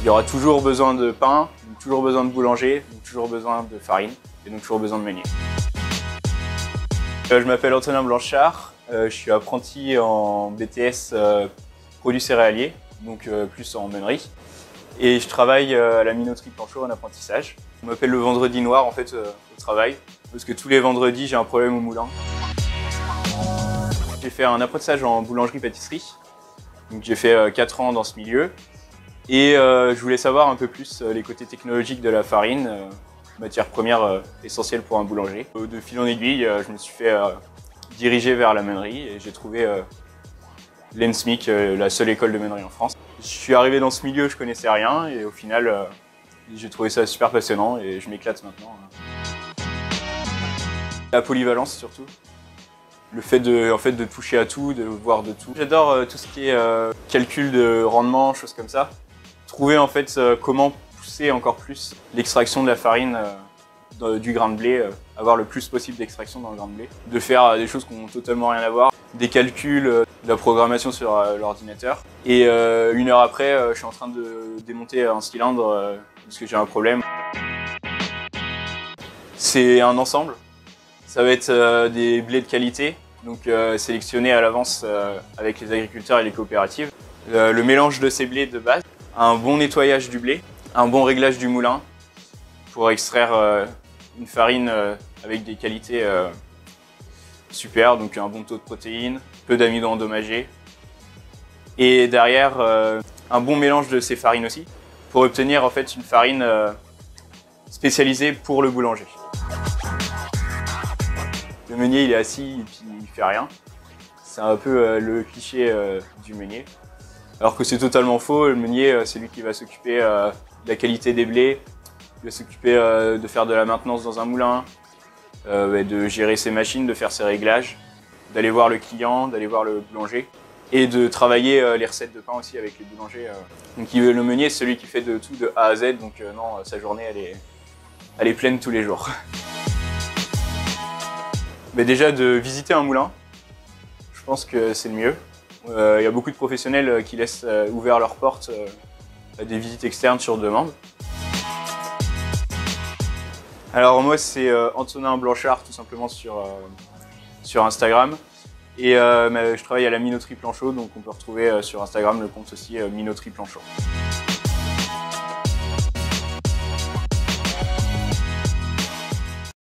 Il y aura toujours besoin de pain, donc toujours besoin de boulanger, donc toujours besoin de farine et donc toujours besoin de meunier. Je m'appelle Antonin Blanchard, je suis apprenti en BTS produits céréaliers, donc plus en meunerie. Et je travaille à la minoterie Planchot en apprentissage. On m'appelle le vendredi noir en fait au travail, parce que tous les vendredis j'ai un problème au moulin. J'ai fait un apprentissage en boulangerie-pâtisserie, donc j'ai fait 4 ans dans ce milieu. Et je voulais savoir un peu plus les côtés technologiques de la farine, matière première essentielle pour un boulanger. De fil en aiguille, je me suis fait diriger vers la meunerie et j'ai trouvé l'ENSMIC, la seule école de meunerie en France. Je suis arrivé dans ce milieu, je connaissais rien et au final, j'ai trouvé ça super passionnant et je m'éclate maintenant. La polyvalence surtout. Le fait de toucher à tout, de voir de tout. J'adore tout ce qui est calcul de rendement, choses comme ça. Trouver en fait comment pousser encore plus l'extraction de la farine du grain de blé, avoir le plus possible d'extraction dans le grain de blé. De faire des choses qui n'ont totalement rien à voir, des calculs, de la programmation sur l'ordinateur. Et 1 heure après, je suis en train de démonter un cylindre parce que j'ai un problème. C'est un ensemble. Ça va être des blés de qualité, donc sélectionnés à l'avance avec les agriculteurs et les coopératives. Le mélange de ces blés de base, un bon nettoyage du blé, un bon réglage du moulin pour extraire une farine avec des qualités super, donc un bon taux de protéines, peu d'amidon endommagé. Et derrière, un bon mélange de ces farines aussi, pour obtenir en fait une farine spécialisée pour le boulanger. Le meunier il est assis et puis il fait rien. C'est un peu le cliché du meunier. Alors que c'est totalement faux, le meunier c'est lui qui va s'occuper de la qualité des blés, il va s'occuper de faire de la maintenance dans un moulin, de gérer ses machines, de faire ses réglages, d'aller voir le client, d'aller voir le boulanger et de travailler les recettes de pain aussi avec les boulangers. Donc le meunier c'est celui qui fait de tout de A à Z, donc non, sa journée elle est pleine tous les jours. Mais déjà de visiter un moulin, je pense que c'est le mieux. Il y a beaucoup de professionnels qui laissent ouvert leurs portes à des visites externes sur demande. Alors moi c'est Antonin Blanchard tout simplement sur Instagram. Et je travaille à la minoterie Planchot, donc on peut retrouver sur Instagram le compte aussi minoterie Planchot.